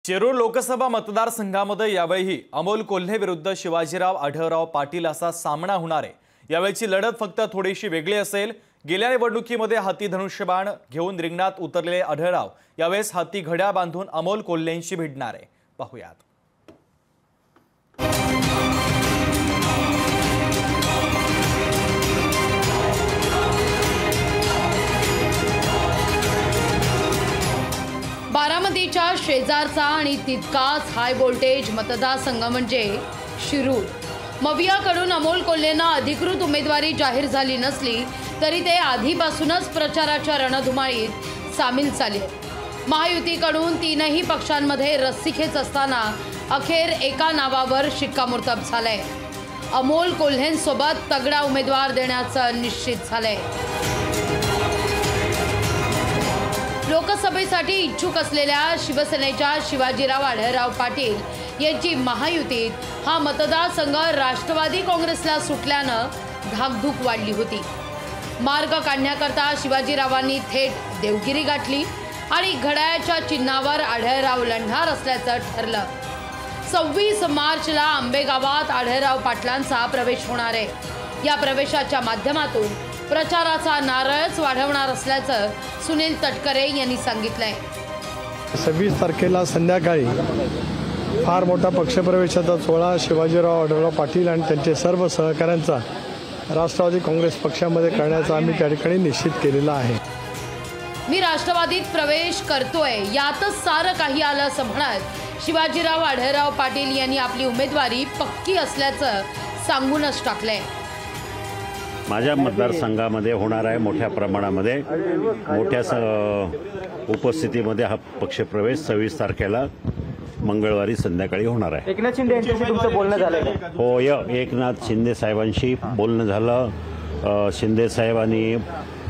शिरूर लोकसभा मतदारसंघामध्ये यावेळी अमोल कोल्हे विरुद्ध शिवाजीराव आढळराव पाटील असा सामना होणार आहे। यावेळची लढत फक्त थोडीशी वेगळी असेल। गेल्या निवडणुकीमध्ये हाती धनुष्यबाण घेऊन रिंगणात उतरलेले आढळराव यावेळेस हाती घड्या बांधून अमोल कोल्हेंशी भिडणार आहे। पाहूयात। बारामतीच्या शेजारचा आणि तितकाच हाय व्होल्टेज मतदारसंघ म्हणजे शिरूर। मवियाकडून अमोल कोल्हेंना अधिकृत उमेदवारी जाहीर झाली नसली तरी ते आधीपासूनच प्रचाराच्या रणधुमाळीत सामील झाले। महायुतीकडून तीनही पक्षांमध्ये रस्सीखेच असताना अखेर एका नावावर शिक्कामोर्तब झालंय। अमोल कोल्हेंसोबत तगडा उमेदवार देण्याचं निश्चित झालंय। लोकसभेसाठी इच्छुक असलेल्या शिवसेनेच्या शिवाजीराव आढळराव पाटील यांची महायुतीत हा मतदारसंघ राष्ट्रवादी काँग्रेसला सुटल्यानं धाकधूक वाढली होती। मार्ग काढण्याकरता शिवाजीरावांनी थेट देवगिरी गाठली आणि घड्याळाच्या चिन्हावर आढळराव लढणार असल्याचं ठरलं। 26 मार्चला आंबेगावात आढळराव पाटलांचा प्रवेश होणार आहे। या प्रवेशाच्या माध्यमातून प्रचाराचा नारळच वाढवणार असल्याचं सुनील तटकरे यांनी सांगितलंय। 26 तारखेला संध्याकाळी फार मोठा पक्षप्रवेशाचा सोहळा शिवाजीराव आढळराव पाटील आणि त्यांचे सर्व सहकाऱ्यांचा राष्ट्रवादी काँग्रेस पक्षामध्ये करण्याचा आम्ही त्या ठिकाणी निश्चित केलेला आहे। मी राष्ट्रवादीत प्रवेश करतोय यातच सारं काही आलं असं म्हणत शिवाजीराव आढळराव पाटील यांनी आपली उमेदवारी पक्की असल्याचं सांगूनच टाकलंय। माझ्या मतदारसंघामध्ये होणार आहे मोठ्या प्रमाणामध्ये मोठ्या उपस्थितीमध्ये हा पक्षप्रवेश 26 तारखेला मंगळवारी संध्याकाळी होणार आहे। एकनाथ शिंदे यांच्याशी तुमचं बोलणं झालं? हो, एकनाथ शिंदे साहेबांशी बोलणं झालं। शिंदे साहेब आणि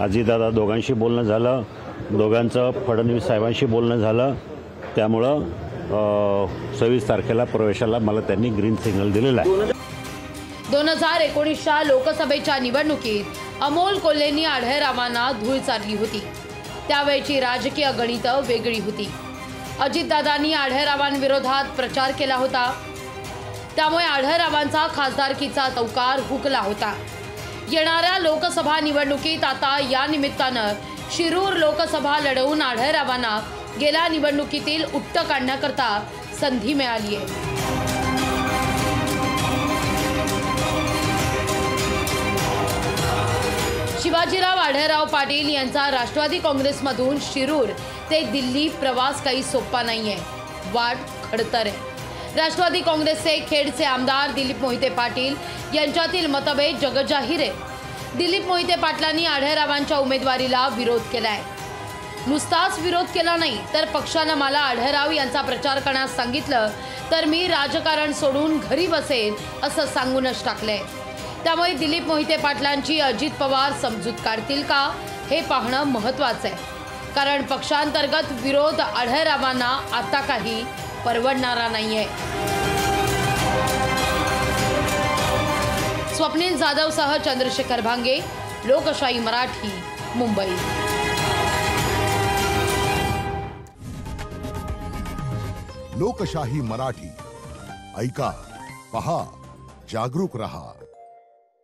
अजितदादा दोघांशी बोलणं झालं। दोघांचं फडणवीस साहेबांशी बोलणं झालं। त्यामुळं 26 तारखेला प्रवेशाला मला त्यांनी ग्रीन सिग्नल दिलेला आहे। 2019च्या लोकसभेच्या निवडणुकीत अमोल कोल्हेंनी आढळरावांना धूळ चारली होती। त्यावेळची राजकीय गणितं वेगळी होती। अजितदादांनी आढळरावांविरोधात प्रचार केला होता, त्यामुळे आढळरावांचा खासदारकीचा चौकार हुकला होता। येणाऱ्या लोकसभा निवडणुकीत आता या निमित्तानं शिरूर लोकसभा लढवून आढळरावांना गेल्या निवडणुकीतील उट्ट काढण्याकरता संधी मिळाली आहे। शिवाजीराव आढळराव पाटील यांचा राष्ट्रवादी काँग्रेसमधून शिरूर ते दिल्ली प्रवास काही सोपा नाहीये, वाट खडतर आहे। राष्ट्रवादी काँग्रेसचे खेडचे आमदार दिलीप मोहिते पाटील यांच्यातील मतभेद जगजाहीर आहे। दिलीप मोहिते पाटलांनी आढळरावांच्या उमेदवारीला विरोध केलाय। नुसताच विरोध केला नाही तर पक्षानं मला आढळराव यांचा प्रचार करण्यास सांगितलं तर मी राजकारण सोडून घरी बसेन असं सांगूनच टाकलंय। त्यामुळे दिलीप मोहिते पाटलांची अजित पवार समजूत काढतील का हे पाहणं महत्त्वाचं आहे, कारण पक्षांतर्गत विरोध आढळरावांना आता काही परवडणारा नाहीये। स्वप्नील जाधवसह चंद्रशेखर भांगे, लोकशाही मराठी, मुंबई। लोकशाही मराठी ऐका, पहा, जागरूक रहा।